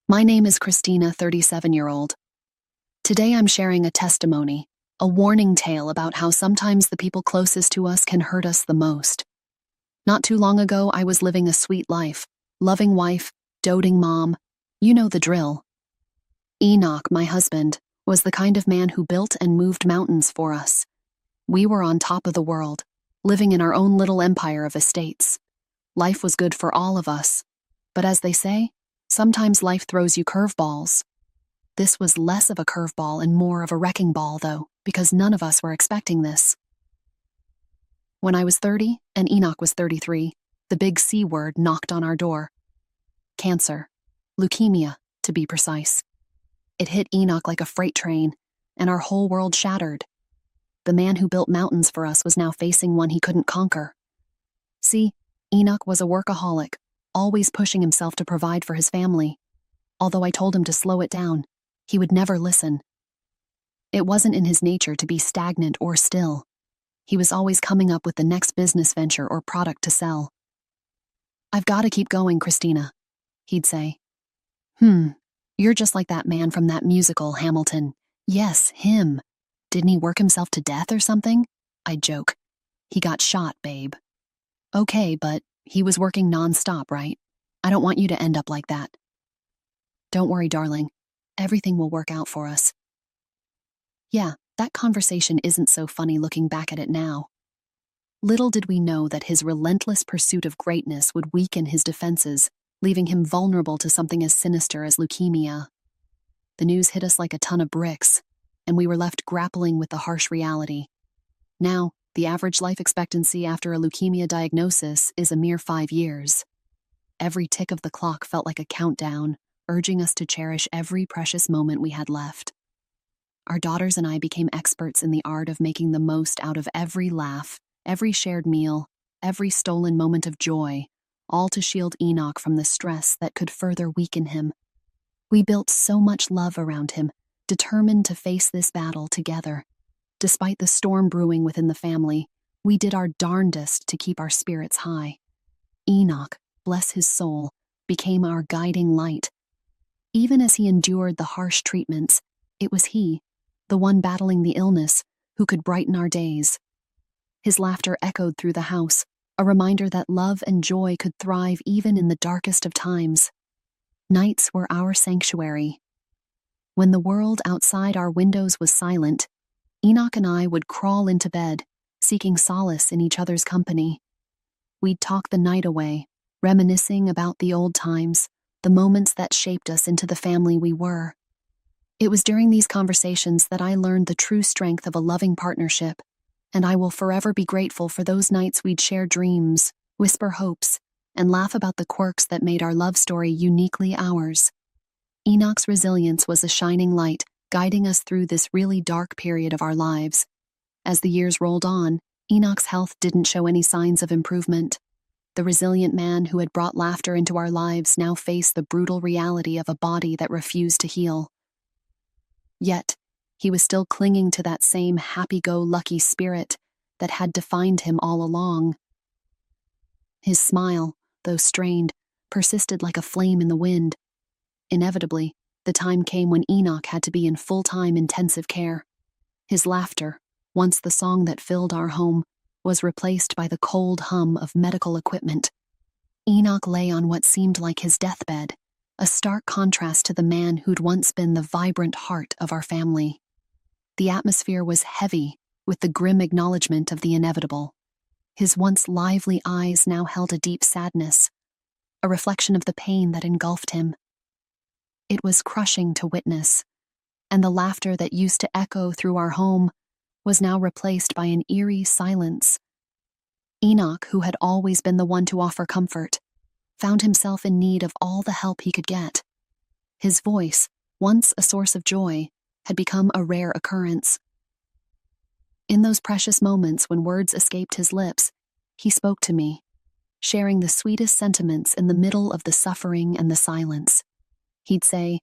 My name is Christina, 37-year-old. Today I'm sharing a testimony, a warning tale about how sometimes the people closest to us can hurt us the most. Not too long ago, I was living a sweet life, loving wife, doting mom. You know the drill. Enoch, my husband, was the kind of man who built and moved mountains for us. We were on top of the world, living in our own little empire of estates. Life was good for all of us. But as they say, sometimes life throws you curveballs. This was less of a curveball and more of a wrecking ball, though, because none of us were expecting this. When I was 30 and Enoch was 33, the big C word knocked on our door. Cancer. Leukemia, to be precise. It hit Enoch like a freight train, and our whole world shattered. The man who built mountains for us was now facing one he couldn't conquer. See, Enoch was a workaholic, always pushing himself to provide for his family. Although I told him to slow it down, he would never listen. It wasn't in his nature to be stagnant or still. He was always coming up with the next business venture or product to sell. "I've got to keep going, Christina," he'd say. You're just like that man from that musical, Hamilton." "Yes, him. Didn't he work himself to death or something?" I'd joke. "He got shot, babe." "Okay, but he was working non-stop, right? I don't want you to end up like that." "Don't worry, darling. Everything will work out for us." Yeah, that conversation isn't so funny looking back at it now. Little did we know that his relentless pursuit of greatness would weaken his defenses, leaving him vulnerable to something as sinister as leukemia. The news hit us like a ton of bricks, and we were left grappling with the harsh reality. Now, the average life expectancy after a leukemia diagnosis is a mere 5 years. Every tick of the clock felt like a countdown, urging us to cherish every precious moment we had left. Our daughters and I became experts in the art of making the most out of every laugh, every shared meal, every stolen moment of joy, all to shield Enoch from the stress that could further weaken him. We built so much love around him, determined to face this battle together. Despite the storm brewing within the family, we did our darndest to keep our spirits high. Enoch, bless his soul, became our guiding light. Even as he endured the harsh treatments, it was he, the one battling the illness, who could brighten our days. His laughter echoed through the house, a reminder that love and joy could thrive even in the darkest of times. Nights were our sanctuary. When the world outside our windows was silent, Enoch and I would crawl into bed, seeking solace in each other's company. We'd talk the night away, reminiscing about the old times, the moments that shaped us into the family we were. It was during these conversations that I learned the true strength of a loving partnership, and I will forever be grateful for those nights we'd share dreams, whisper hopes, and laugh about the quirks that made our love story uniquely ours. Enoch's resilience was a shining light, guiding us through this really dark period of our lives. As the years rolled on, Enoch's health didn't show any signs of improvement. The resilient man who had brought laughter into our lives now faced the brutal reality of a body that refused to heal. Yet, he was still clinging to that same happy-go-lucky spirit that had defined him all along. His smile, though strained, persisted like a flame in the wind. Inevitably, the time came when Enoch had to be in full-time intensive care. His laughter, once the song that filled our home, was replaced by the cold hum of medical equipment. Enoch lay on what seemed like his deathbed, a stark contrast to the man who'd once been the vibrant heart of our family. The atmosphere was heavy with the grim acknowledgement of the inevitable. His once lively eyes now held a deep sadness, a reflection of the pain that engulfed him. It was crushing to witness, and the laughter that used to echo through our home was now replaced by an eerie silence. Enoch, who had always been the one to offer comfort, found himself in need of all the help he could get. His voice, once a source of joy, had become a rare occurrence. In those precious moments when words escaped his lips, he spoke to me, sharing the sweetest sentiments in the middle of the suffering and the silence. He'd say,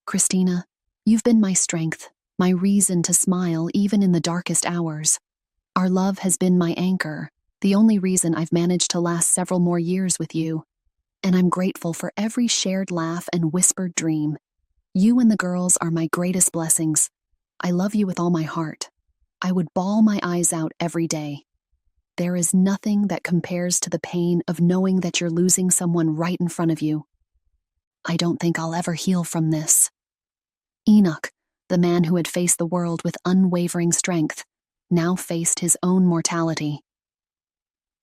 "Christina, you've been my strength, my reason to smile even in the darkest hours. Our love has been my anchor, the only reason I've managed to last several more years with you. And I'm grateful for every shared laugh and whispered dream. You and the girls are my greatest blessings. I love you with all my heart. I would bawl my eyes out every day. There is nothing that compares to the pain of knowing that you're losing someone right in front of you. I don't think I'll ever heal from this. Enoch, the man who had faced the world with unwavering strength, now faced his own mortality.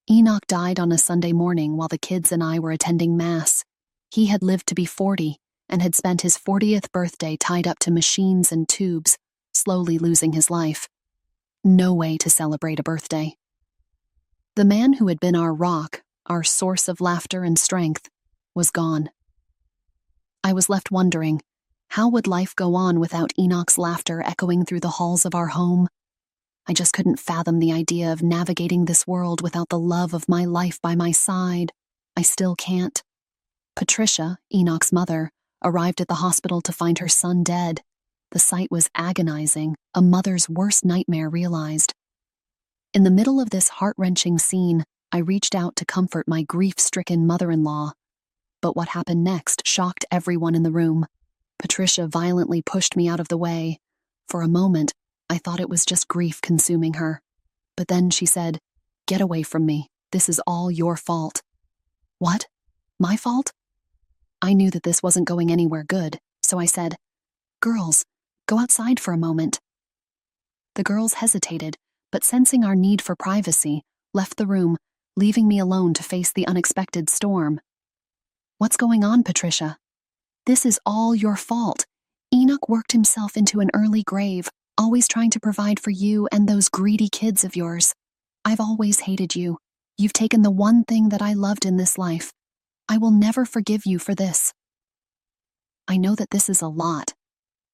Enoch died on a Sunday morning while the kids and I were attending Mass. He had lived to be 40 and had spent his 40th birthday tied up to machines and tubes, slowly losing his life. No way to celebrate a birthday. The man who had been our rock, our source of laughter and strength, was gone. I was left wondering, how would life go on without Enoch's laughter echoing through the halls of our home? I just couldn't fathom the idea of navigating this world without the love of my life by my side. I still can't. Patricia, Enoch's mother, arrived at the hospital to find her son dead. The sight was agonizing, a mother's worst nightmare realized. In the middle of this heart-wrenching scene, I reached out to comfort my grief-stricken mother-in-law. But what happened next shocked everyone in the room. Patricia violently pushed me out of the way. For a moment, I thought it was just grief consuming her. But then she said, "Get away from me. This is all your fault." What? My fault? I knew that this wasn't going anywhere good, so I said, "Girls, go outside for a moment." The girls hesitated, but sensing our need for privacy, left the room, leaving me alone to face the unexpected storm. "What's going on, Patricia?" "This is all your fault. Enoch worked himself into an early grave, always trying to provide for you and those greedy kids of yours. I've always hated you. You've taken the one thing that I loved in this life. I will never forgive you for this." "I know that this is a lot.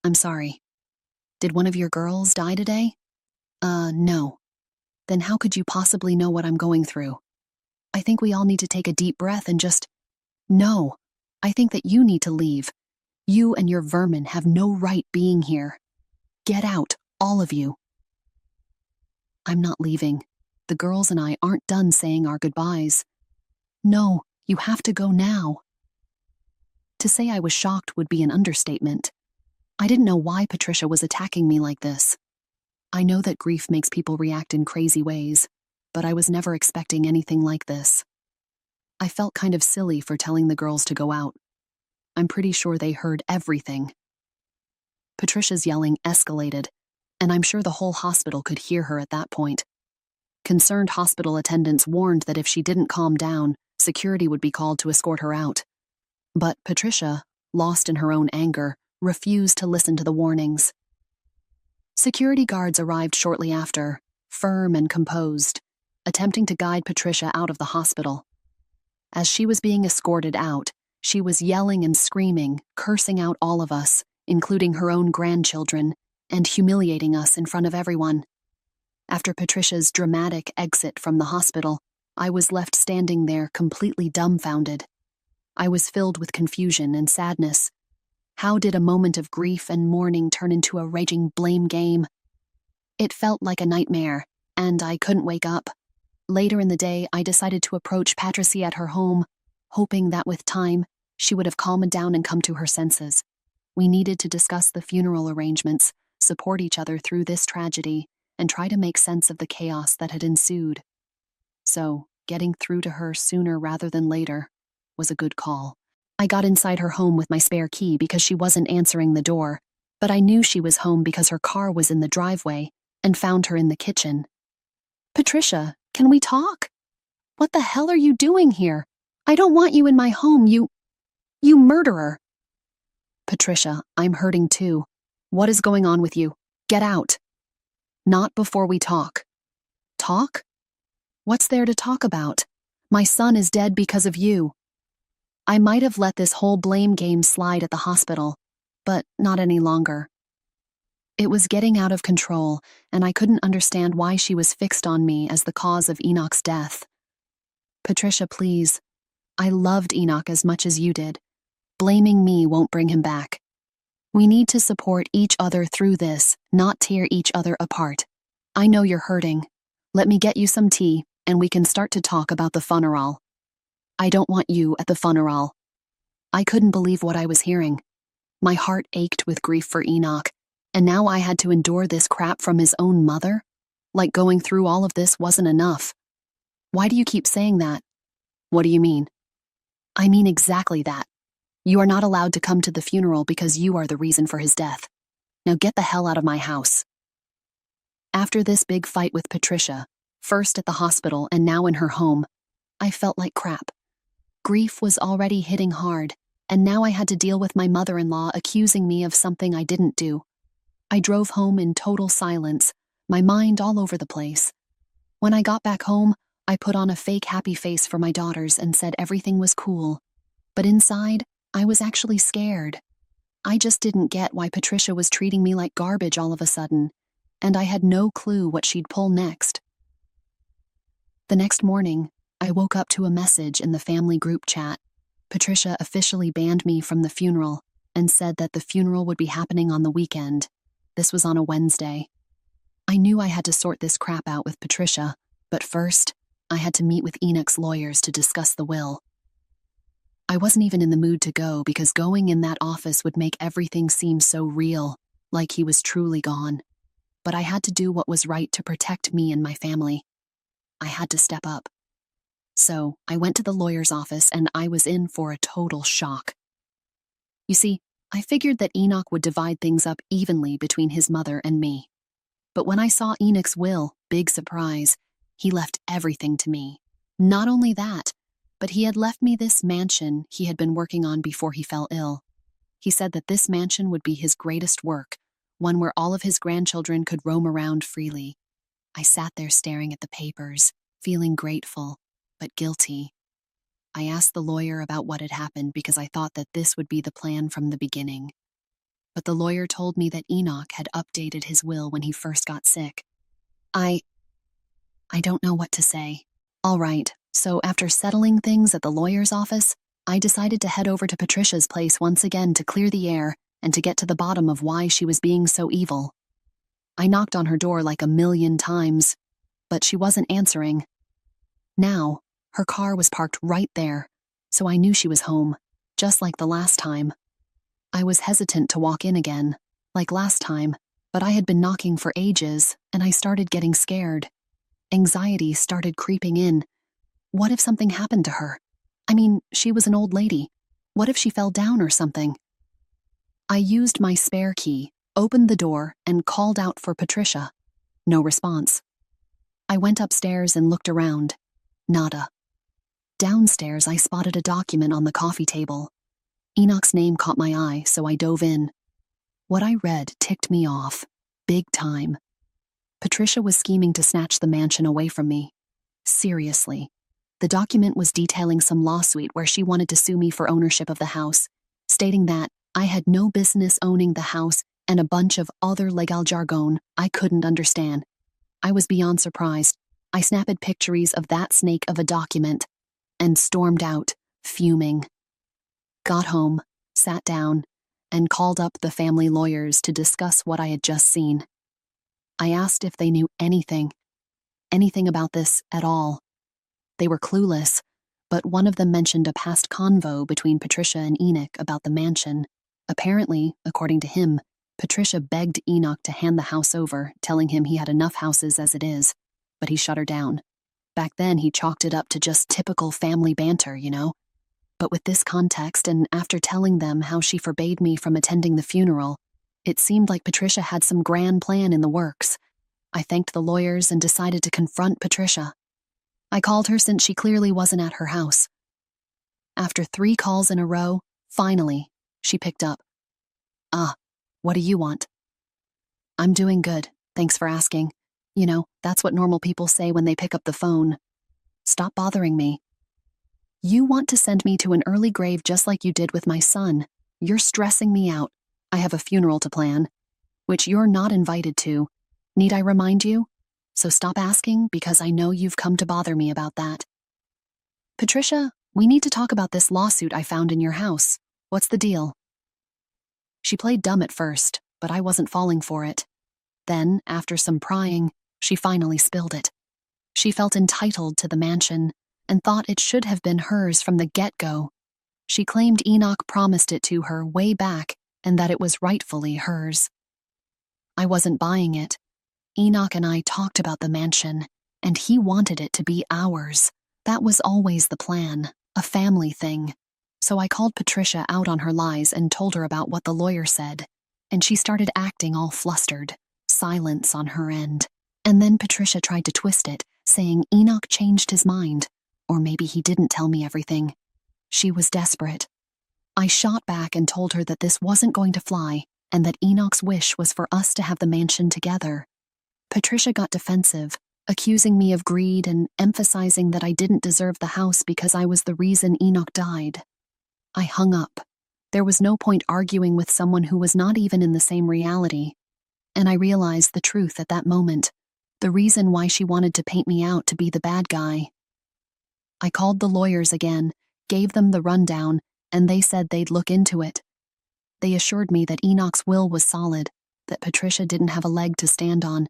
I'm sorry. Did one of your girls die today?" No. Then how could you possibly know what I'm going through? I think we all need to take a deep breath and just... No. I think that you need to leave. You and your vermin have no right being here. Get out, all of you." "I'm not leaving. The girls and I aren't done saying our goodbyes." "No, you have to go now." To say I was shocked would be an understatement. I didn't know why Patricia was attacking me like this. I know that grief makes people react in crazy ways, but I was never expecting anything like this. I felt kind of silly for telling the girls to go out. I'm pretty sure they heard everything. Patricia's yelling escalated, and I'm sure the whole hospital could hear her at that point. Concerned hospital attendants warned that if she didn't calm down, security would be called to escort her out. But Patricia, lost in her own anger, refused to listen to the warnings. Security guards arrived shortly after, firm and composed, attempting to guide Patricia out of the hospital. As she was being escorted out, she was yelling and screaming, cursing out all of us, including her own grandchildren, and humiliating us in front of everyone. After Patricia's dramatic exit from the hospital, I was left standing there completely dumbfounded. I was filled with confusion and sadness. How did a moment of grief and mourning turn into a raging blame game? It felt like a nightmare, and I couldn't wake up. Later in the day, I decided to approach Patricia at her home, hoping that with time, she would have calmed down and come to her senses. We needed to discuss the funeral arrangements, support each other through this tragedy, and try to make sense of the chaos that had ensued. So, getting through to her sooner rather than later was a good call. I got inside her home with my spare key because she wasn't answering the door, but I knew she was home because her car was in the driveway, and found her in the kitchen. "Patricia, can we talk?" "What the hell are you doing here? I don't want you in my home, you murderer." "Patricia, I'm hurting too. What is going on with you? Get out." "Not before we talk." "Talk? What's there to talk about? My son is dead because of you." I might have let this whole blame game slide at the hospital, but not any longer. It was getting out of control, and I couldn't understand why she was fixed on me as the cause of Enoch's death. "Patricia, please. I loved Enoch as much as you did. Blaming me won't bring him back. We need to support each other through this, not tear each other apart. I know you're hurting. Let me get you some tea, and we can start to talk about the funeral." I don't want you at the funeral." I couldn't believe what I was hearing. My heart ached with grief for Enoch, and now I had to endure this crap from his own mother? Like going through all of this wasn't enough. "Why do you keep saying that?" "What do you mean?" "I mean exactly that. You are not allowed to come to the funeral because you are the reason for his death. Now get the hell out of my house." After this big fight with Patricia, first at the hospital and now in her home, I felt like crap. Grief was already hitting hard, and now I had to deal with my mother-in-law accusing me of something I didn't do. I drove home in total silence, my mind all over the place. When I got back home, I put on a fake happy face for my daughters and said everything was cool. But inside, I was actually scared. I just didn't get why Patricia was treating me like garbage all of a sudden, and I had no clue what she'd pull next. The next morning, I woke up to a message in the family group chat. Patricia officially banned me from the funeral and said that the funeral would be happening on the weekend. This was on a Wednesday. I knew I had to sort this crap out with Patricia, but first, I had to meet with Enoch's lawyers to discuss the will. I wasn't even in the mood to go because going in that office would make everything seem so real, like he was truly gone. But I had to do what was right to protect me and my family. I had to step up. So I went to the lawyer's office and I was in for a total shock. You see, I figured that Enoch would divide things up evenly between his mother and me. But when I saw Enoch's will, big surprise, he left everything to me. Not only that, but he had left me this mansion he had been working on before he fell ill. He said that this mansion would be his greatest work, one where all of his grandchildren could roam around freely. I sat there staring at the papers, feeling grateful, but guilty. I asked the lawyer about what had happened because I thought that this would be the plan from the beginning. But the lawyer told me that Enoch had updated his will when he first got sick. I don't know what to say. All right, so after settling things at the lawyer's office, I decided to head over to Patricia's place once again to clear the air and to get to the bottom of why she was being so evil. I knocked on her door like 1,000,000 times, but she wasn't answering. Now, her car was parked right there, so I knew she was home, just like the last time. I was hesitant to walk in again, like last time, but I had been knocking for ages, and I started getting scared. Anxiety started creeping in. What if something happened to her? I mean, she was an old lady. What if she fell down or something? I used my spare key, opened the door, and called out for Patricia. No response. I went upstairs and looked around. Nada. Downstairs, I spotted a document on the coffee table. Enoch's name caught my eye, so I dove in. What I read ticked me off. Big time. Patricia was scheming to snatch the mansion away from me. Seriously. The document was detailing some lawsuit where she wanted to sue me for ownership of the house, stating that I had no business owning the house and a bunch of other legal jargon I couldn't understand. I was beyond surprised. I snapped pictures of that snake of a document and stormed out, fuming. Got home, sat down, and called up the family lawyers to discuss what I had just seen. I asked if they knew anything about this at all. They were clueless, but one of them mentioned a past convo between Patricia and Enoch about the mansion. Apparently, according to him, Patricia begged Enoch to hand the house over, telling him he had enough houses as it is, but he shut her down. Back then, he chalked it up to just typical family banter, you know? But with this context, and after telling them how she forbade me from attending the funeral, it seemed like Patricia had some grand plan in the works. I thanked the lawyers and decided to confront Patricia. I called her since she clearly wasn't at her house. After 3 calls in a row, finally, she picked up. What do you want?" "I'm doing good, thanks for asking. You know, that's what normal people say when they pick up the phone. Stop bothering me. You want to send me to an early grave just like you did with my son. You're stressing me out. I have a funeral to plan, which you're not invited to. Need I remind you? So stop asking because I know you've come to bother me about that." "Patricia, we need to talk about this lawsuit I found in your house. What's the deal?" She played dumb at first, but I wasn't falling for it. Then, after some prying, she finally spilled it. She felt entitled to the mansion, and thought it should have been hers from the get-go. She claimed Enoch promised it to her way back and that it was rightfully hers. I wasn't buying it. Enoch and I talked about the mansion, and he wanted it to be ours. That was always the plan, a family thing. So I called Patricia out on her lies and told her about what the lawyer said, and she started acting all flustered, silence on her end. And then Patricia tried to twist it, saying Enoch changed his mind, or maybe he didn't tell me everything. She was desperate. I shot back and told her that this wasn't going to fly, and that Enoch's wish was for us to have the mansion together. Patricia got defensive, accusing me of greed and emphasizing that I didn't deserve the house because I was the reason Enoch died. I hung up. There was no point arguing with someone who was not even in the same reality. And I realized the truth at that moment, the reason why she wanted to paint me out to be the bad guy. I called the lawyers again, gave them the rundown, and they said they'd look into it. They assured me that Enoch's will was solid, that Patricia didn't have a leg to stand on,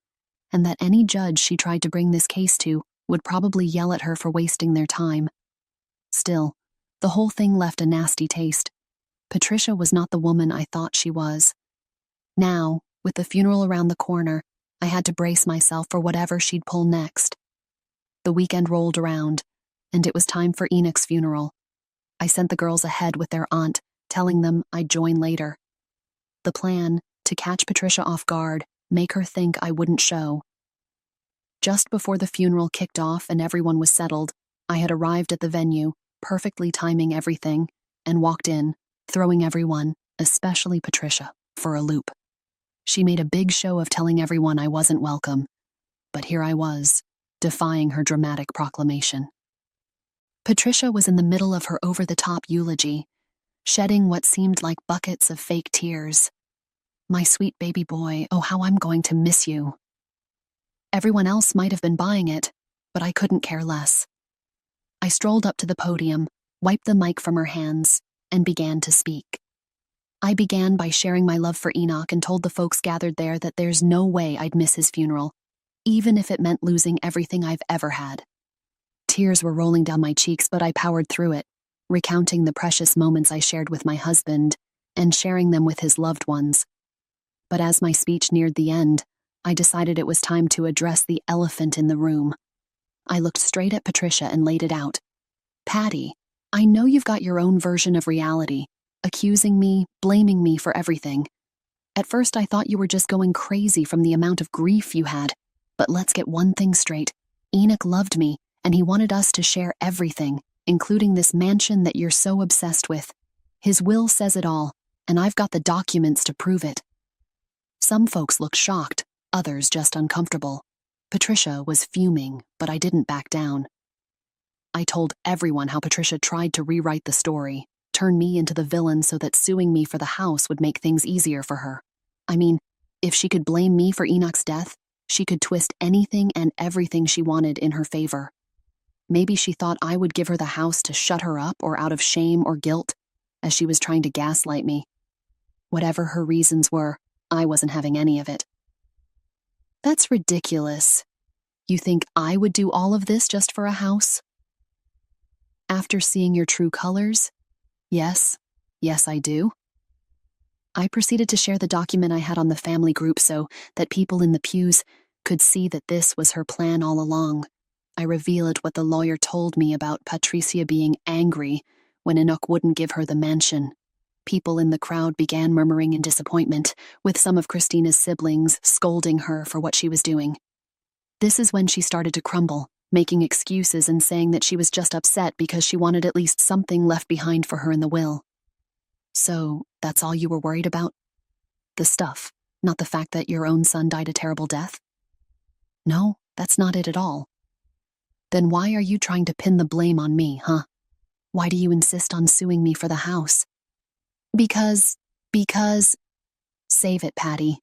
and that any judge she tried to bring this case to would probably yell at her for wasting their time. Still, the whole thing left a nasty taste. Patricia was not the woman I thought she was. Now, with the funeral around the corner, I had to brace myself for whatever she'd pull next. The weekend rolled around, and it was time for Enoch's funeral. I sent the girls ahead with their aunt, telling them I'd join later. The plan, to catch Patricia off guard, make her think I wouldn't show. Just before the funeral kicked off and everyone was settled, I had arrived at the venue, perfectly timing everything, and walked in, throwing everyone, especially Patricia, for a loop. She made a big show of telling everyone I wasn't welcome, but here I was, defying her dramatic proclamation. Patricia was in the middle of her over-the-top eulogy, shedding what seemed like buckets of fake tears. My sweet baby boy, oh how I'm going to miss you. Everyone else might have been buying it, but I couldn't care less. I strolled up to the podium, wiped the mic from her hands, and began to speak. I began by sharing my love for Enoch and told the folks gathered there that there's no way I'd miss his funeral, even if it meant losing everything I've ever had. Tears were rolling down my cheeks, but I powered through it, recounting the precious moments I shared with my husband and sharing them with his loved ones. But as my speech neared the end, I decided it was time to address the elephant in the room. I looked straight at Patricia and laid it out. Patty, I know you've got your own version of reality, accusing me, blaming me for everything. At first I thought you were just going crazy from the amount of grief you had, but let's get one thing straight. Enoch loved me, and he wanted us to share everything, including this mansion that you're so obsessed with. His will says it all, and I've got the documents to prove it. Some folks looked shocked, others just uncomfortable. Patricia was fuming, but I didn't back down. I told everyone how Patricia tried to rewrite the story, turn me into the villain so that suing me for the house would make things easier for her. I mean, if she could blame me for Enoch's death, she could twist anything and everything she wanted in her favor. Maybe she thought I would give her the house to shut her up or out of shame or guilt, as she was trying to gaslight me. Whatever her reasons were, I wasn't having any of it. That's ridiculous. You think I would do all of this just for a house? After seeing your true colors? Yes, I do. I proceeded to share the document I had on the family group so that people in the pews could see that this was her plan all along. I revealed what the lawyer told me about Patricia being angry when Enoch wouldn't give her the mansion. People in the crowd began murmuring in disappointment, with some of Christina's siblings scolding her for what she was doing. This is when she started to crumble, making excuses and saying that she was just upset because she wanted at least something left behind for her in the will. So, that's all you were worried about? The stuff, not the fact that your own son died a terrible death? No, that's not it at all. Then why are you trying to pin the blame on me, huh? Why do you insist on suing me for the house? Because... Save it, Patty.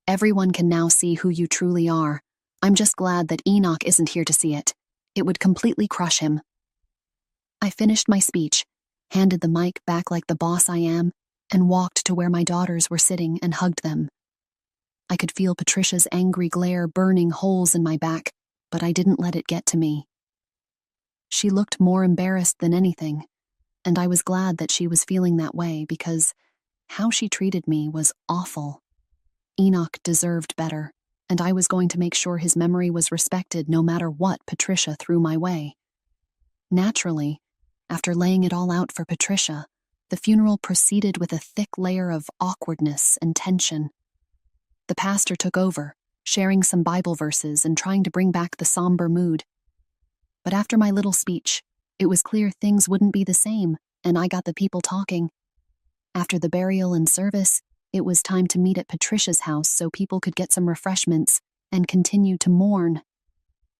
Everyone can now see who you truly are. I'm just glad that Enoch isn't here to see it. It would completely crush him. I finished my speech, handed the mic back like the boss I am, and walked to where my daughters were sitting and hugged them. I could feel Patricia's angry glare burning holes in my back, but I didn't let it get to me. She looked more embarrassed than anything, and I was glad that she was feeling that way because how she treated me was awful. Enoch deserved better, and I was going to make sure his memory was respected no matter what Patricia threw my way. Naturally, after laying it all out for Patricia, the funeral proceeded with a thick layer of awkwardness and tension. The pastor took over, sharing some Bible verses and trying to bring back the somber mood. But after my little speech, it was clear things wouldn't be the same, and I got the people talking. After the burial and service, it was time to meet at Patricia's house so people could get some refreshments and continue to mourn.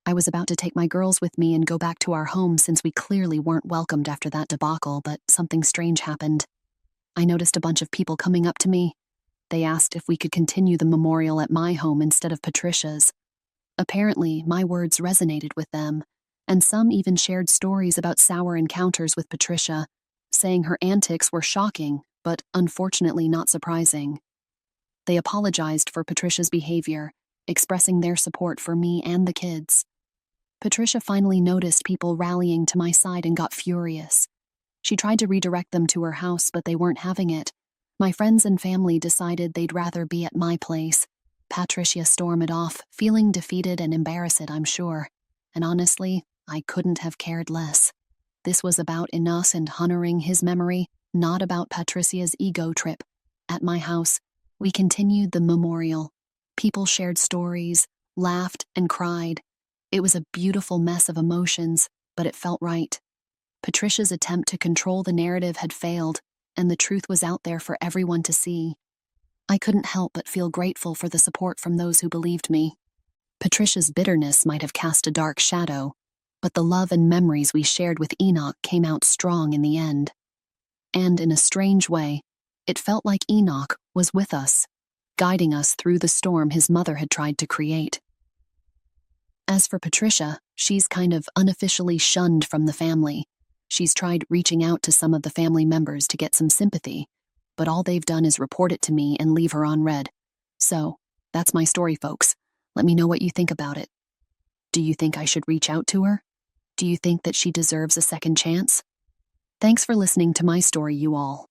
I was about to take my girls with me and go back to our home since we clearly weren't welcomed after that debacle, but something strange happened. I noticed a bunch of people coming up to me. They asked if we could continue the memorial at my home instead of Patricia's. Apparently, my words resonated with them, and some even shared stories about sour encounters with Patricia, saying her antics were shocking, but unfortunately not surprising. They apologized for Patricia's behavior, expressing their support for me and the kids. Patricia finally noticed people rallying to my side and got furious. She tried to redirect them to her house, but they weren't having it. My friends and family decided they'd rather be at my place. Patricia stormed off, feeling defeated and embarrassed, I'm sure. And honestly, I couldn't have cared less. This was about Enos and honoring his memory, not about Patricia's ego trip. At my house, we continued the memorial. People shared stories, laughed, and cried. It was a beautiful mess of emotions, but it felt right. Patricia's attempt to control the narrative had failed, and the truth was out there for everyone to see. I couldn't help but feel grateful for the support from those who believed me. Patricia's bitterness might have cast a dark shadow, but the love and memories we shared with Enoch came out strong in the end. And in a strange way, it felt like Enoch was with us, guiding us through the storm his mother had tried to create. As for Patricia, she's kind of unofficially shunned from the family. She's tried reaching out to some of the family members to get some sympathy, but all they've done is report it to me and leave her on red. So, that's my story, folks. Let me know what you think about it. Do you think I should reach out to her? Do you think that she deserves a second chance? Thanks for listening to my story, you all.